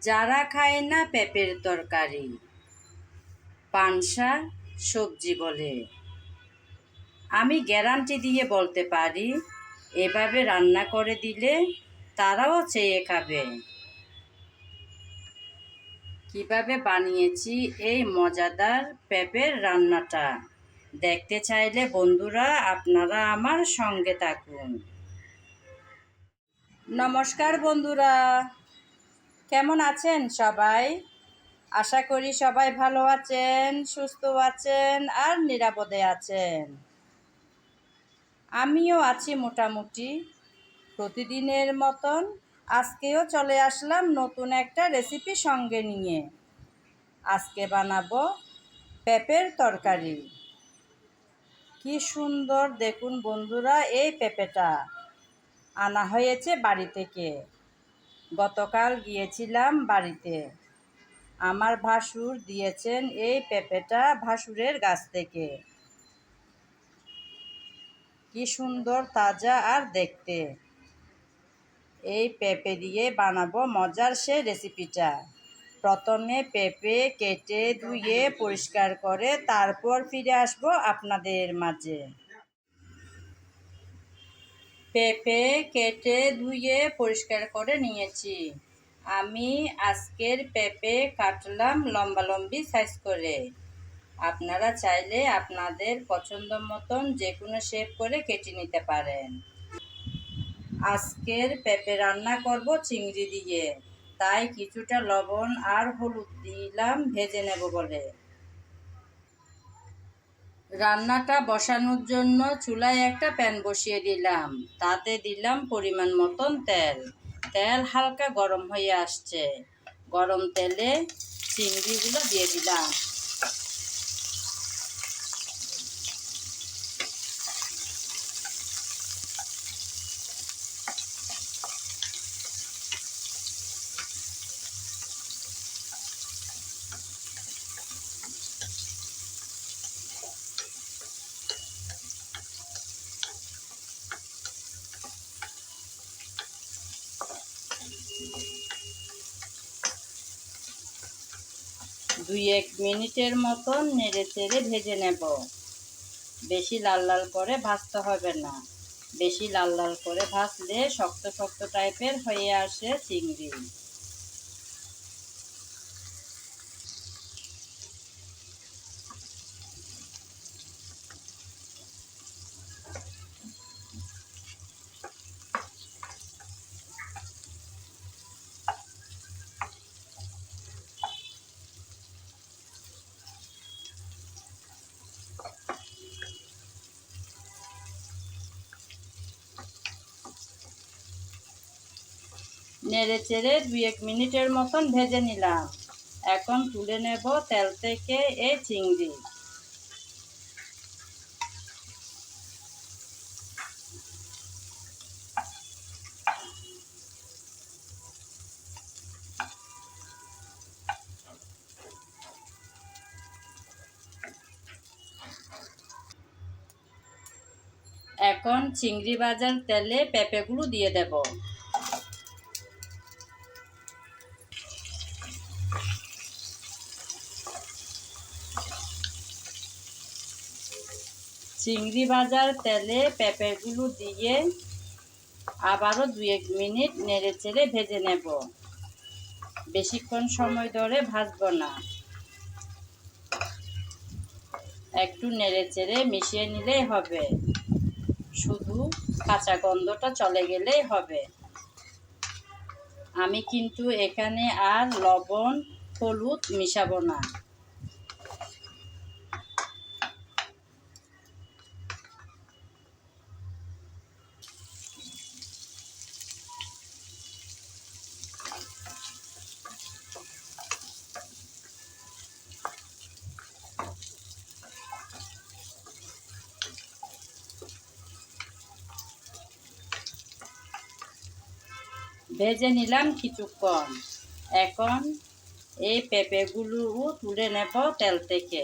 যারা খায় না পেঁপের তরকারি, পানশা সবজি বলে। আমি গ্যারান্টি দিয়ে বলতে পারি, এভাবে রান্না করে দিলে তারাও চেয়ে খাবে। কিভাবে বানিয়েছি এই মজাদার পেঁপের রান্নাটা দেখতে চাইলে বন্ধুরা আপনারা আমার সঙ্গে থাকুন। নমস্কার বন্ধুরা, কেমন আছেন সবাই? আশা করি সবাই ভালো আছেন, সুস্থ আছেন আর নিরাপদে আছেন। আমিও আছি মোটামুটি। প্রতিদিনের মতন আজকেও চলে আসলাম নতুন একটা রেসিপি সঙ্গে নিয়ে। আজকে বানাবো পেঁপের তরকারি। কি সুন্দর দেখুন বন্ধুরা, এই পেঁপেটা আনা হয়েছে বাড়ি থেকে। গতকাল গিয়েছিলাম বাড়িতে। আমার ভাসুর দিয়েছেন এই পেঁপেটা ভাসুরের গাছ থেকে। কি সুন্দর তাজা আর দেখতে। এই পেঁপে দিয়ে বানাবো মজার সেই রেসিপিটা। প্রথমে পেঁপে কেটে ধুয়ে পরিষ্কার করে তারপর ফিরে আসবো আপনাদের মাঝে। পেঁপে কেটে ধুয়ে পরিষ্কার করে নিয়েছি। আমি আজকের পেঁপে কাটলাম লম্বালম্বি সাইজ করে। আপনারা চাইলে আপনাদের পছন্দ মতন যে কোনো শেপ করে কেটে নিতে পারেন। আজকের পেঁপে রান্না করব চিংড়ি দিয়ে, তাই কিছুটা লবণ আর হলুদ দিলাম ভেজে নেব বলে। রান্নাটা বসানোর জন্য চুলায় একটা প্যান বসিয়ে দিলাম। তাতে দিলাম পরিমাণ মতন তেল। তেল হালকা গরম হয়ে আসছে। গরম তেলে চিংড়িগুলো দিয়ে দিলাম। দুই এক মিনিটের মতন নেড়ে চেড়ে ভেজে নেব। বেশি লাল লাল করে ভাজতে হবে না। বেশি লাল লাল করে ভাজলে শক্ত শক্ত টাইপের হয়ে আসে চিংড়ি। নেড়ে চেড়ে দুই এক মিনিটের মতন ভেজে নিলাম। এখন তুলে নেব তেল থেকে এই চিংড়ি। এখন চিংড়ি ভাজার তেলে পেঁপেগুলো দিয়ে দেব। চিংড়ি ভাজার তেলে পেঁপেগুলো দিয়ে আবারও দুই এক মিনিট নেড়ে চেড়ে ভেজে নেব। বেশিক্ষণ সময় ধরে ভাজবো না। একটু নেড়ে চেড়ে মিশিয়ে নিলেই হবে। শুধু কাঁচা গন্ধটা চলে গেলেই হবে। আমি কিন্তু এখানে আর লবণ হলুদ মিশাবো না। ভেজে নিলাম কিছুক্ষণ। এখন এই পেঁপেগুলো তুলে নেব তেল থেকে।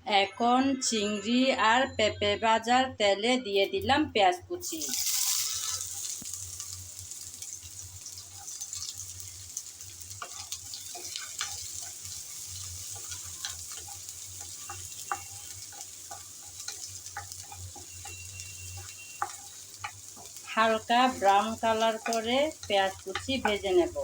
এখন চিংড়ি আর পেঁপে ভাজার তেলে দিয়ে দিলাম পেঁয়াজ কুচি। হালকা ব্রাউন কালার করে পেঁয়াজ কুচি ভেজে নেব।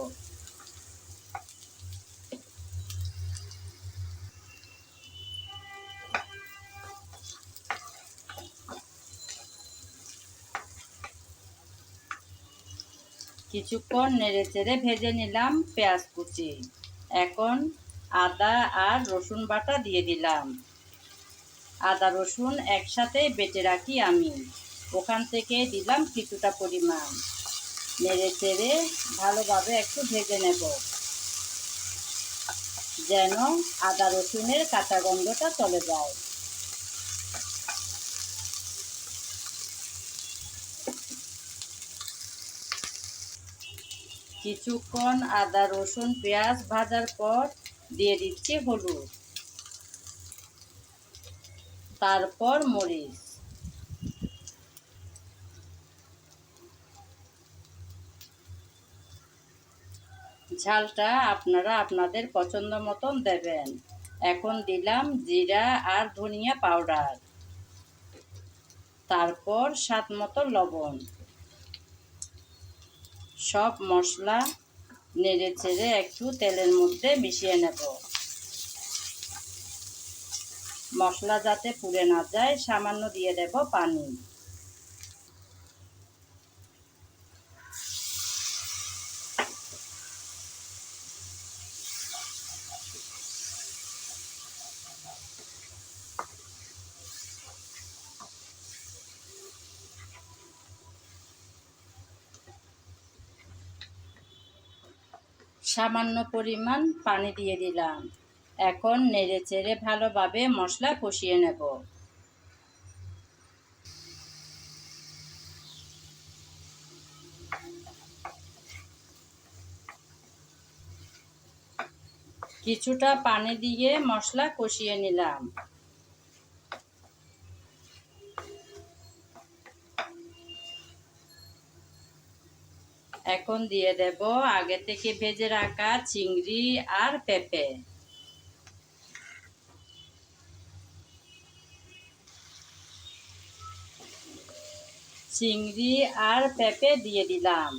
কিছুক্ষণ নেড়েচেড়ে ভেজে নিলাম পেঁয়াজ কুচি। এখন আদা আর রসুন বাটা দিয়ে দিলাম। আদা রসুন একসাথেই বেটে রাখি আমি, ওখান থেকে দিলাম কিছুটা পরিমাণ। নেড়েচেড়ে ভালোভাবে একটু ভেজে নেব, যেন আদা রসুনের কাঁচা গন্ধটা চলে যায়। কিছুক্ষণ আদা রসুন পেঁয়াজ ভাজার পর দিয়ে দিচ্ছি হলুদ, তারপর মরিচ। ঝালটা আপনারা আপনাদের পছন্দ মতন দেবেন। এখন দিলাম জিরা আর ধনিয়া পাউডার, তারপর স্বাদ মতো লবণ। সব মশলা নেড়েচেড়ে একটু তেলের মধ্যে মিশিয়ে নেব। মশলা যাতে পুড়ে না যায় সামান্য দিয়ে দেব পানি। সামান্য পরিমাণ পানি দিয়ে দিলাম। এখন নেড়েচেড়ে ভালোভাবে মশলা কষিয়ে নেব। কিছুটা পানি দিয়ে মশলা কষিয়ে নিলাম। এখন দিয়ে দেব আগে থেকে ভেজে রাখা চিংড়ি আর পেঁপে। চিংড়ি আর পেঁপে দিয়ে দিলাম।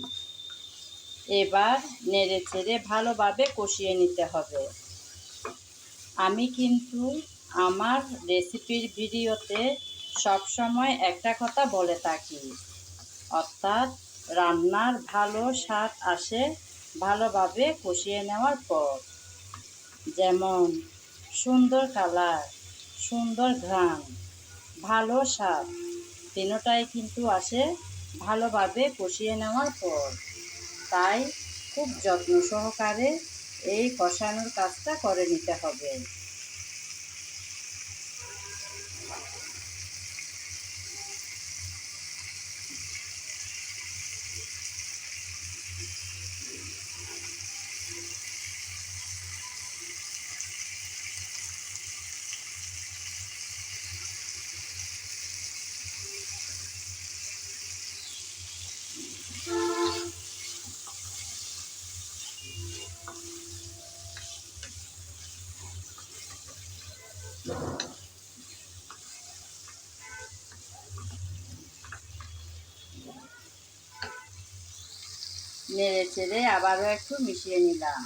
এবার নেড়েচেড়ে ভালোভাবে কষিয়ে নিতে হবে। আমি কিন্তু আমার রেসিপির ভিডিওতে সবসময় একটা কথা বলে থাকি, অর্থাৎ রান্নার ভালো স্বাদ আসে ভালোভাবে কষিয়ে নেওয়ার পর। যেমন সুন্দর কালার, সুন্দর ঘ্রাণ, ভালো স্বাদ, তিনটাই কিন্তু আসে ভালোভাবে কষিয়ে নেওয়ার পর। তাই খুব যত্ন সহকারে এই কষানোর কাজটা করে নিতে হবে। নেড়েচেড়ে আবারও একটু মিশিয়ে নিলাম।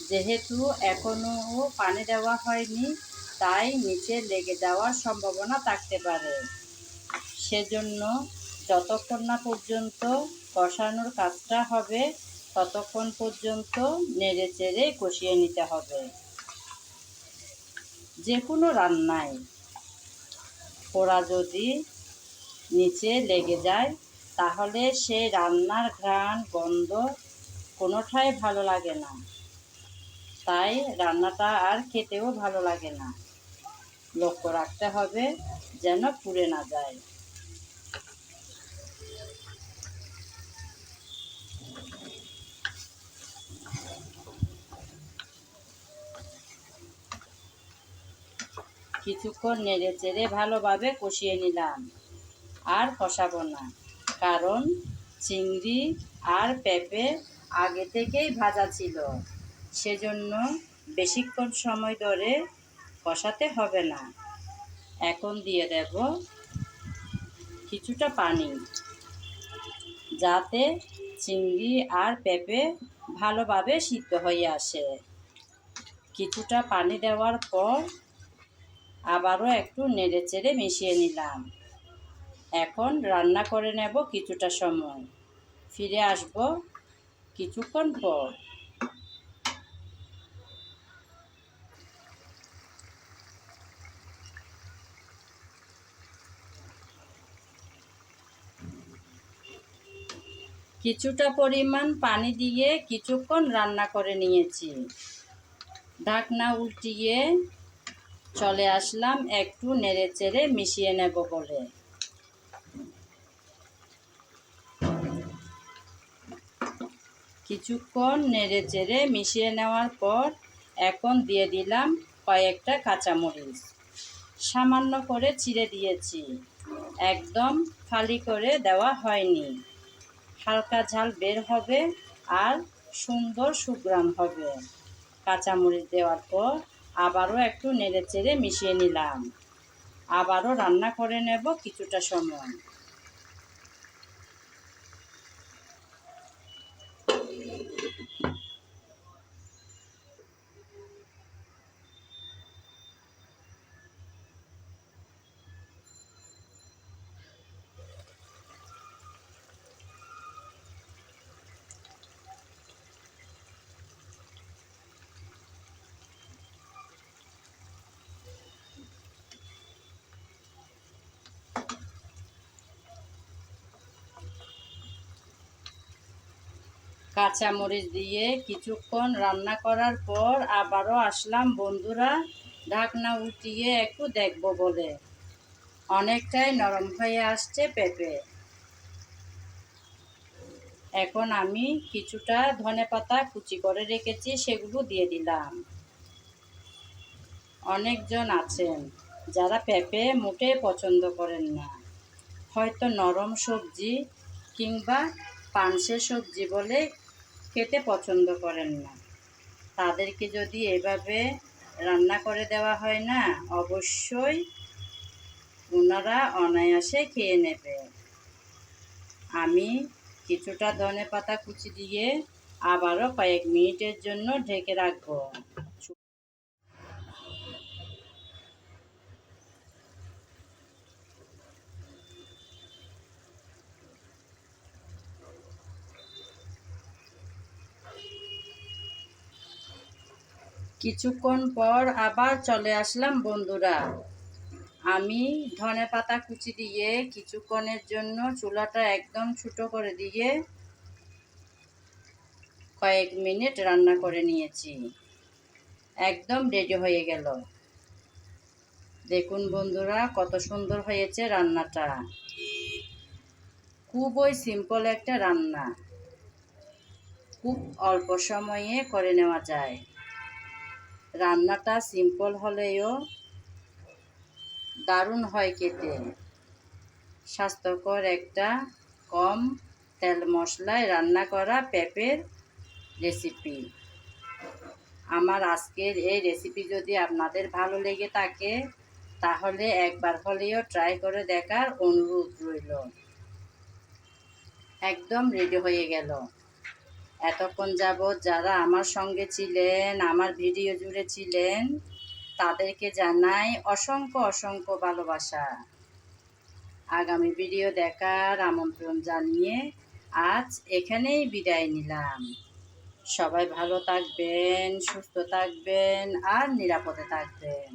যেহেতু এখনও পানি দেওয়া হয়নি, তাই নিচে লেগে যাওয়ার সম্ভাবনা থাকতে পারে। সেজন্য যতক্ষণ না পর্যন্ত কষানোর কাজটা হবে ততক্ষণ পর্যন্ত নেড়েচেড়ে কষিয়ে নিতে হবে। যে কোনো রান্নায় পোড়া যদি নিচে লেগে যায় তাহলে সেই রান্নার ঘ্রাণ গন্ধ কোনোটাই ভালো লাগে না, তাই রান্নাটা আর খেতেও ভালো লাগে না। লক্ষ্য রাখতে হবে যেন পুড়ে না যায়। কিছুক্ষণ নেড়ে চেড়ে ভালোভাবে কষিয়ে নিলাম। আর কষাবো না, কারণ চিংড়ি আর পেঁপে আগে থেকেই ভাজা ছিল, সেজন্য বেশিক্ষণ সময় ধরে কষাতে হবে না। এখন দিয়ে দেব কিছুটা পানি, যাতে চিংড়ি আর পেঁপে ভালোভাবে সিদ্ধ হয়ে আসে। কিছুটা পানি দেওয়ার পর আবারও একটু নেড়েচেড়ে মিশিয়ে নিলাম। এখন রান্না করে নেব কিছুটা সময়। ফিরে আসব কিছুক্ষণ পর। কিছুটা পরিমাণ পানি দিয়ে কিছুক্ষণ রান্না করে নিয়েছি। ঢাকনা উল্টিয়ে চলে আসলাম একটু নেড়েচেড়ে মিশিয়ে নেব বলে। কিছুক্ষণ নেড়েচেড়ে মিশিয়ে নেওয়ার পর এখন দিয়ে দিলাম কয়েকটা কাঁচামরিচ। সামান্য করে চিড়ে দিয়েছি, একদম ফালি করে দেওয়া হয়নি। হালকা ঝাল বের হবে আর সুন্দর সুঘ্রাণ হবে। কাঁচামরিচ দেওয়ার পর আবারও একটু নেড়েচেড়ে মিশিয়ে নিলাম। আবারও রান্না করে নেব কিছুটা সময়। কাঁচামরিচ দিয়ে কিছুক্ষণ রান্না করার পর আবারও আসলাম বন্ধুরা, ঢাকনা উঠিয়ে একটু দেখব বলে। অনেকটাই নরম হয়ে আসছে পেঁপে। এখন আমি কিছুটা ধনেপাতা কুচি করে রেখেছি, সেগুলো দিয়ে দিলাম। অনেকজন আছেন যারা পেঁপে মোটে পছন্দ করেন না, হয়তো নরম সবজি কিংবা পানসে সবজি বলে খেতে পছন্দ করেন না। তাদেরকে যদি এভাবে রান্না করে দেওয়া হয় না, অবশ্যই ওনারা অনায়াসে খেয়ে নেবে। আমি কিছুটা ধনেপাতা কুচি দিয়ে আবারও কয়েক মিনিটের জন্য ঢেকে রাখবো। কিছুক্ষণ পর আবার চলে আসলাম বন্ধুরা। আমি ধনেপাতা কুচি দিয়ে কিছুক্ষণের জন্য চুলাটা একদম ছোটো করে দিয়ে কয়েক মিনিট রান্না করে নিয়েছি। একদম রেডি হয়ে গেল। দেখুন বন্ধুরা, কত সুন্দর হয়েছে রান্নাটা। খুবই সিম্পল একটা রান্না, খুব অল্প সময়ে করে নেওয়া যায়। রান্নাটা সিম্পল হলেও দারুণ হয় খেতে। স্বাস্থ্যকর একটা কম তেল মশলায় রান্না করা পেঁপের রেসিপি। আমার আজকের এই রেসিপি যদি আপনাদের ভালো লেগে থাকে, তাহলে একবার হলেও ট্রাই করে দেখার অনুরোধ রইল। একদম রেডি হয়ে গেল। এতক্ষণ যাবৎ যারা আমার সঙ্গে ছিলেন, আমার ভিডিও জুড়ে ছিলেন, তাদেরকে জানাই অসংখ্য অসংখ্য ভালোবাসা। আগামী ভিডিও দেখার আমন্ত্রণ জানিয়ে আজ এখানেই বিদায় নিলাম। সবাই ভালো থাকবেন, সুস্থ থাকবেন আর নিরাপদে থাকবেন।